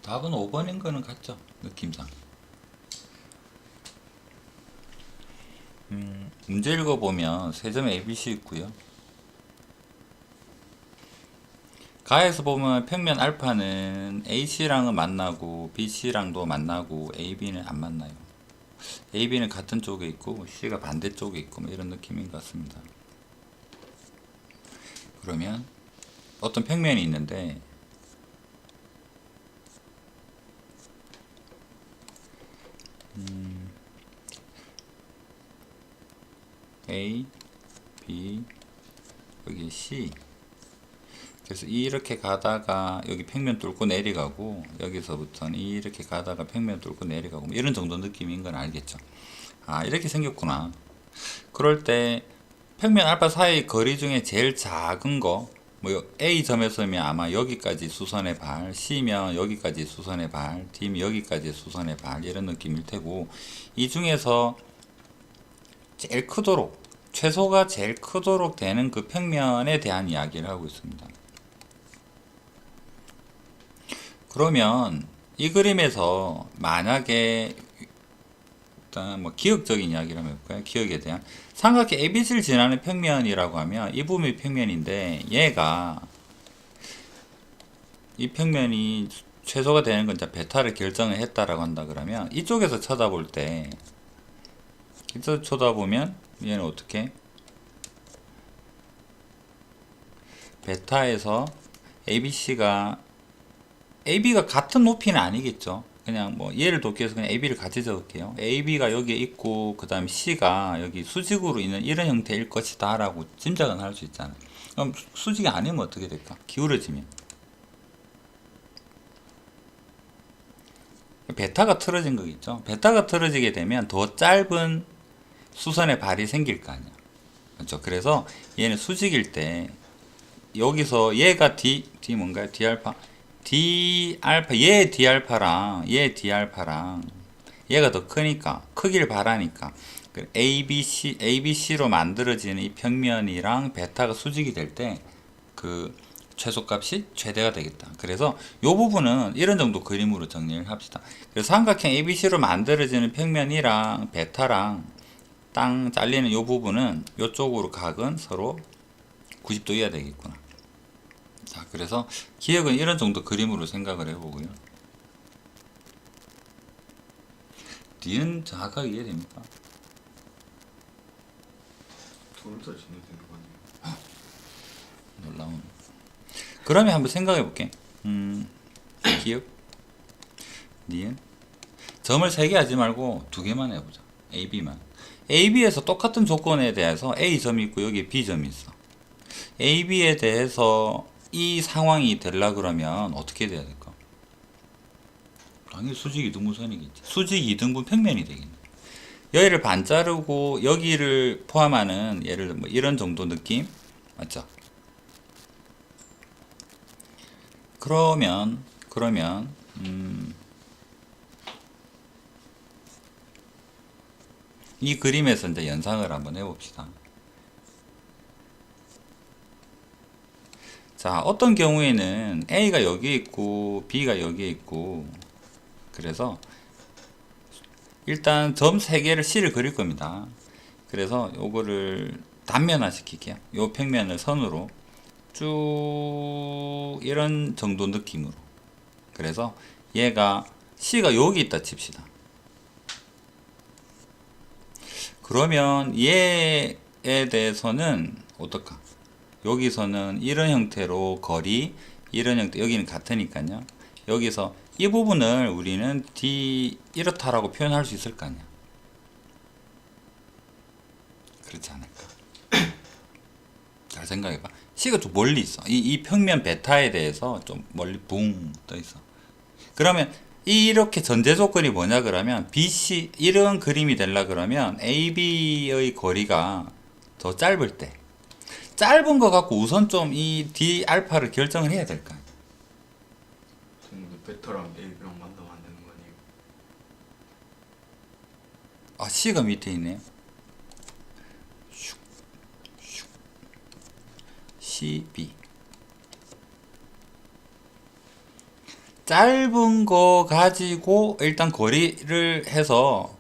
답은 5번인 거는 같죠, 느낌상. 문제 읽어보면 세 점 ABC 있고요. 가에서 보면 평면 알파는 AC랑은 만나고 BC랑도 만나고 AB는 안 만나요. AB는 같은 쪽에 있고 C가 반대쪽에 있고 뭐 이런 느낌인 것 같습니다. 그러면 어떤 평면이 있는데 A, B, 여기 C. 그래서 이렇게 가다가 여기 평면 뚫고 내려가고 여기서부터는 이렇게 가다가 평면 뚫고 내려가고 뭐 이런 정도 느낌인 건 알겠죠. 아, 이렇게 생겼구나. 그럴 때 평면 알파 사이 거리 중에 제일 작은 거, 뭐 A점에서면 아마 여기까지 수선의 발, C면 여기까지 수선의 발, D면 여기까지 수선의 발 이런 느낌일 테고, 이 중에서 제일 크도록, 최소가 제일 크도록 되는 그 평면에 대한 이야기를 하고 있습니다. 그러면 이 그림에서 만약에 일단 뭐 기억적인 이야기를 한번 해볼까요? 기억에 대한 삼각형 ABC를 지나는 평면이라고 하면 이 부분이 평면인데 얘가 이 평면이 최소가 되는 건 이제 베타를 결정을 했다라고 한다 그러면 이쪽에서 쳐다볼 때 이쪽 쳐다보면 얘는 어떻게 베타에서 AB가 같은 높이는 아니겠죠. 그냥 뭐 예를 돕기 위해서 그냥 AB를 같이 적을게요. AB가 여기에 있고 그 다음에 C가 여기 수직으로 있는 이런 형태일 것이다 라고 짐작은 할 수 있잖아요. 그럼 수직이 아니면 어떻게 될까? 기울어지면 베타가 틀어진 거겠죠. 베타가 틀어지게 되면 더 짧은 수선의 발이 생길 거 아니야. 그렇죠. 그래서 얘는 수직일 때 여기서 얘가 D 뭔가요? D알파? 얘 D알파랑 얘가 더 크니까 크기를 바라니까 ABC로 만들어지는 이 평면이랑 베타가 수직이 될 때 그 최소값이 최대가 되겠다. 그래서 이 부분은 이런 정도 그림으로 정리를 합시다. 그래서 삼각형 ABC로 만들어지는 평면이랑 베타랑 땅 잘리는 이 부분은 이쪽으로 각은 서로 90도 이어야 되겠구나. 자, 그래서 기억은 이런 정도 그림으로 생각을 해보고요. 뒤는 정확하게 이해됩니까? 둘다 진행되는 거 아니에요? 놀라운. 그러면 한번 생각해 볼게. 기억, 니은. 점을 3개 하지 말고 2개만 해보자. A, B만. A, B에서 똑같은 조건에 대해서 A점이 있고 여기 B점이 있어. A, B에 대해서 이 상황이 되려 그러면 어떻게 돼야 될까? 당연히 수직 이등분선이겠지. 수직 이등분 평면이 되겠네. 여기를 반 자르고 여기를 포함하는 예를 뭐 이런 정도 느낌 맞죠? 그러면 이 그림에서 이제 연상을 한번 해봅시다. 자, 어떤 경우에는 A가 여기 있고 B가 여기 있고 그래서 일단 점 3개를 C를 그릴 겁니다. 그래서 요거를 단면화 시킬게요. 요 평면을 선으로 쭉 이런 정도 느낌으로. 그래서 얘가 C가 여기 있다 칩시다. 그러면 얘에 대해서는 어떨까? 여기서는 이런 형태로 거리, 이런 형태, 여기는 같으니까요. 여기서 이 부분을 우리는 D 이렇다라고 표현할 수 있을 거 아니야. 그렇지 않을까? 잘 생각해봐. C가 좀 멀리 있어. 이 평면 베타에 대해서 좀 멀리 붕 떠 있어. 그러면 이렇게 전제 조건이 뭐냐 그러면 BC 이런 그림이 되려 그러면 AB의 거리가 더 짧을 때 짧은 거 갖고 우선 좀 이 D 알파를 결정을 해야 될까? 근데 베타랑 A랑 만나면 안 되는 거 아니에요? 아, C가 밑에 있네요. CB. 짧은 거 가지고 일단 거리를 해서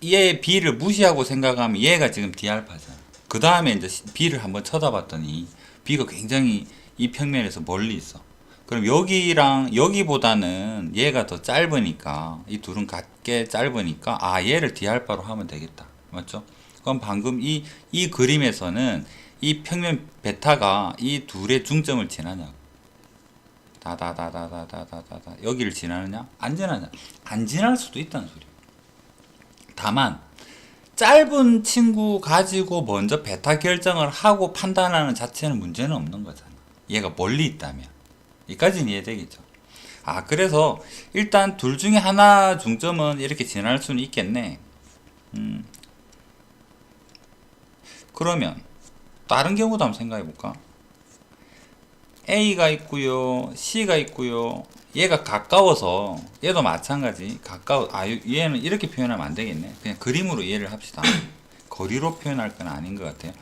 얘 B를 무시하고 생각하면 얘가 지금 D알파잖아. 그 다음에 이제 B를 한번 쳐다봤더니 B가 굉장히 이 평면에서 멀리 있어. 그럼 여기랑 여기보다는 얘가 더 짧으니까 이 둘은 같게 짧으니까 아 얘를 D알파로 하면 되겠다. 맞죠? 그럼 방금 이 그림에서는 이 평면 베타가 이 둘의 중점을 지나냐고. 다다다다다다다다 여기를 지나느냐? 안 지나냐? 안 지날 수도 있다는 소리야. 다만 짧은 친구 가지고 먼저 베타 결정을 하고 판단하는 자체는 문제는 없는 거잖아. 얘가 멀리 있다면. 여기까지는 이해되겠죠. 아 그래서 일단 둘 중에 하나 중점은 이렇게 지날 수는 있겠네. 그러면 다른 경우도 한번 생각해 볼까? A가 있고요, C가 있고요. 얘가 가까워서 얘도 마찬가지 가까워. 아 얘는 이렇게 표현하면 안 되겠네. 그냥 그림으로 이해를 합시다. 거리로 표현할 건 아닌 것 같아요.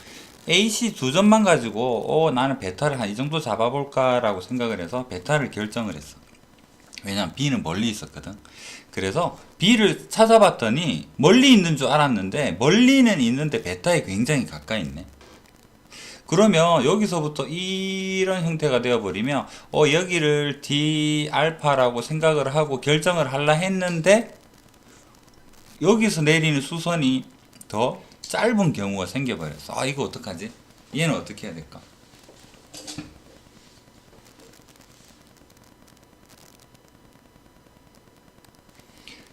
A, C 두 점만 가지고 나는 베타를 한 이 정도 잡아볼까 라고 생각을 해서 베타를 결정을 했어. 왜냐면 B는 멀리 있었거든. 그래서 B를 찾아봤더니 멀리 있는 줄 알았는데 멀리는 있는데 베타에 굉장히 가까이 있네. 그러면 여기서부터 이런 형태가 되어버리면 여기를 D알파라고 생각을 하고 결정을 하려 했는데 여기서 내리는 수선이 더 짧은 경우가 생겨버렸어. 아 이거 어떡하지? 얘는 어떻게 해야 될까?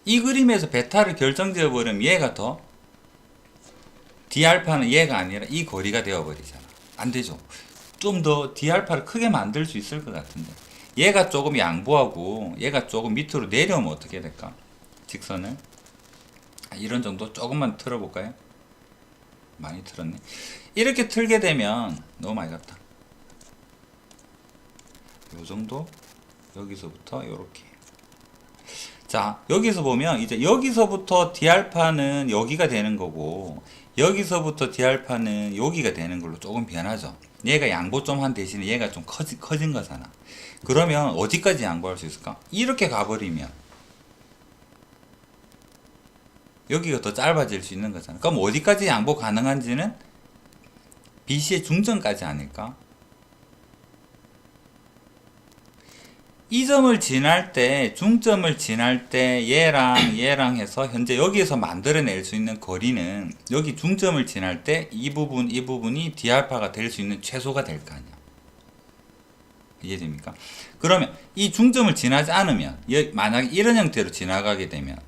이 그림에서 베타를 결정되어 버리면 얘가 더 D알파는 얘가 아니라 이 거리가 되어버리잖아. 안 되죠. 좀 더 D알파를 크게 만들 수 있을 것 같은데 얘가 조금 양보하고 얘가 조금 밑으로 내려오면 어떻게 될까? 직선을 이런 정도 조금만 틀어볼까요? 많이 틀었네. 이렇게 틀게 되면 너무 많이 갔다. 요 정도 여기서부터 요렇게. 자 여기서 보면 이제 여기서부터 D알파는 여기가 되는 거고 여기서부터 D알파는 여기가 되는 걸로 조금 변하죠. 얘가 양보 좀 한 대신에 얘가 좀 커진 거잖아. 그러면 어디까지 양보할 수 있을까? 이렇게 가버리면 여기가 더 짧아질 수 있는 거잖아. 그럼 어디까지 양보 가능한지는 BC의 중점까지 아닐까? 이 점을 지날 때 중점을 지날 때 얘랑 해서 현재 여기에서 만들어낼 수 있는 거리는 여기 중점을 지날 때 이 부분이 D알파가 될 수 있는 최소가 될 거 아니야. 이해됩니까? 그러면 이 중점을 지나지 않으면 만약에 이런 형태로 지나가게 되면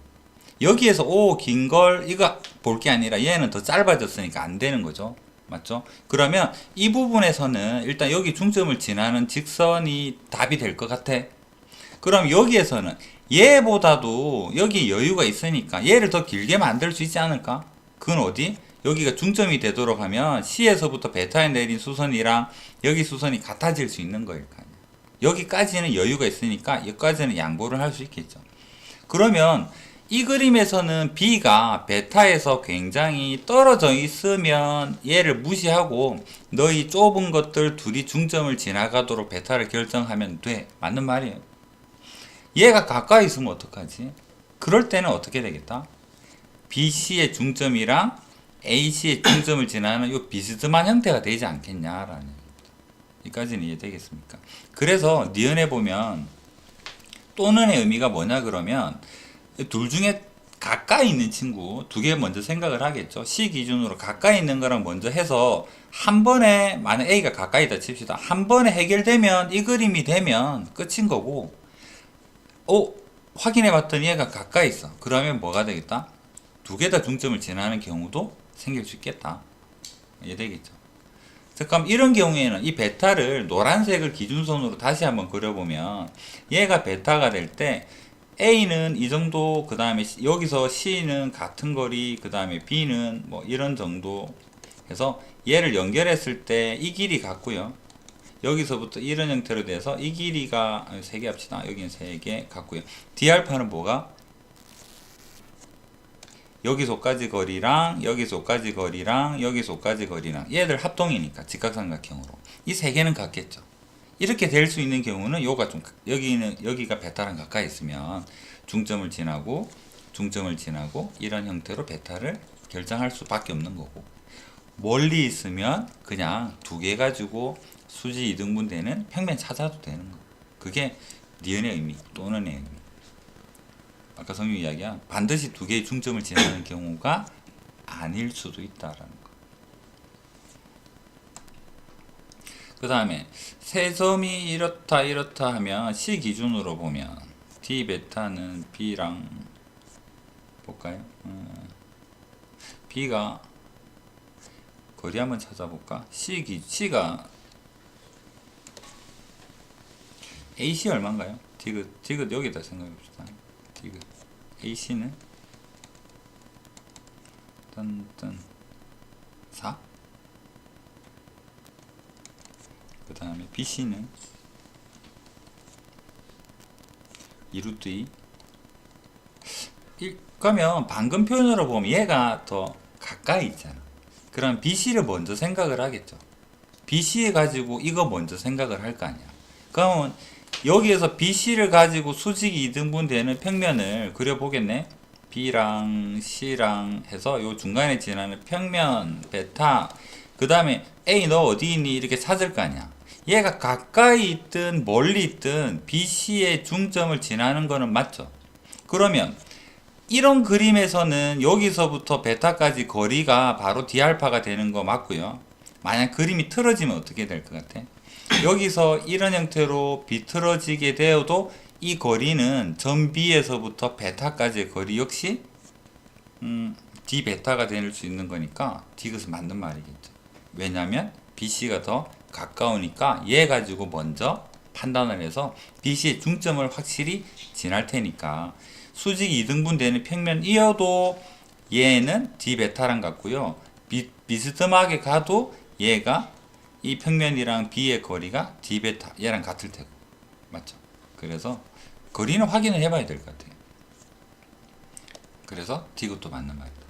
여기에서 긴 걸 이거 볼 게 아니라 얘는 더 짧아졌으니까 안 되는 거죠. 맞죠? 그러면 이 부분에서는 일단 여기 중점을 지나는 직선이 답이 될 것 같아. 그럼 여기에서는 얘보다도 여기 여유가 있으니까 얘를 더 길게 만들 수 있지 않을까? 그건 어디? 여기가 중점이 되도록 하면 C에서부터 베타에 내린 수선이랑 여기 수선이 같아질 수 있는 거일 거 아니야. 여기까지는 여유가 있으니까 여기까지는 양보를 할 수 있겠죠. 그러면 이 그림에서는 B가 베타에서 굉장히 떨어져 있으면 얘를 무시하고 너희 좁은 것들 둘이 중점을 지나가도록 베타를 결정하면 돼. 맞는 말이에요. 얘가 가까이 있으면 어떡하지? 그럴 때는 어떻게 되겠다? BC의 중점이랑 AC의 중점을 지나는 이 비스듬한 형태가 되지 않겠냐라는 얘기입니다. 여기까지는 이해되겠습니까? 그래서 니은에 보면 또는의 의미가 뭐냐 그러면 둘 중에 가까이 있는 친구 두 개 먼저 생각을 하겠죠. C 기준으로 가까이 있는 거랑 먼저 해서 한 번에 만약 A가 가까이다 칩시다. 한 번에 해결되면 이 그림이 되면 끝인 거고 확인해 봤더니 얘가 가까이 있어. 그러면 뭐가 되겠다? 두 개 다 중점을 지나는 경우도 생길 수 있겠다. 이해되겠죠? 그럼 이런 경우에는 이 베타를 노란색을 기준선으로 다시 한번 그려보면 얘가 베타가 될 때 A는 이 정도, 그 다음에 여기서 C는 같은 거리, 그 다음에 B는 뭐 이런 정도 해서 얘를 연결했을 때 이 길이 같고요. 여기서부터 이런 형태로 돼서 이 길이가 3개 합시다. 여기는 3개 같고요. D알파는 뭐가? 여기서까지 거리랑 여기서까지 거리랑 여기서까지 거리랑 얘들 합동이니까 직각삼각형으로 이 3개는 같겠죠. 이렇게 될 수 있는 경우는 요가 좀 여기가 베타랑 가까이 있으면 중점을 지나고 이런 형태로 베타를 결정할 수밖에 없는 거고, 멀리 있으면 그냥 두 개 가지고 수직 이등분 되는 평면 찾아도 되는 거. 그게 니은의 의미, 또는의 의미. 아까 성유 이야기한 반드시 두 개의 중점을 지나는 경우가 아닐 수도 있다라는 거. 그 다음에 세 점이 이렇다 하면 C 기준으로 보면 D 베타는 B랑 볼까요? B가 거리 한번 찾아볼까? C가 AC 얼마인가요? 디귿 여기다 생각해봅시다. 디귿 AC는 딴 4. 그 다음에 BC는 2루트 2. 그러면 방금 표현으로 보면 얘가 더 가까이 있잖아. 그럼 BC를 먼저 생각을 하겠죠. BC 가지고 이거 먼저 생각을 할 거 아니야. 그러면 여기에서 BC를 가지고 수직이 2등분 되는 평면을 그려보겠네. B랑 C랑 해서 요 중간에 지나는 평면 베타, 그 다음에 A 너 어디 있니? 이렇게 찾을 거 아니야. 얘가 가까이 있든 멀리 있든 BC의 중점을 지나는 거는 맞죠. 그러면 이런 그림에서는 여기서부터 베타까지 거리가 바로 D알파가 되는 거 맞고요. 만약 그림이 틀어지면 어떻게 될 것 같아? 여기서 이런 형태로 비틀어지게 되어도 이 거리는 점 B에서부터 베타까지의 거리 역시 D 베타가 될 수 있는 거니까 디귿은 맞는 말이겠죠. 왜냐면 BC가 더 가까우니까 얘 가지고 먼저 판단을 해서 BC의 중점을 확실히 지날 테니까 수직 2등분 되는 평면이어도 얘는 D 베타랑 같고요. 비스듬하게 가도 얘가 이 평면이랑 B의 거리가 D 베타 얘랑 같을 테고, 맞죠? 그래서 거리는 확인을 해봐야 될 것 같아요. 그래서 디귿도 맞는 말이다.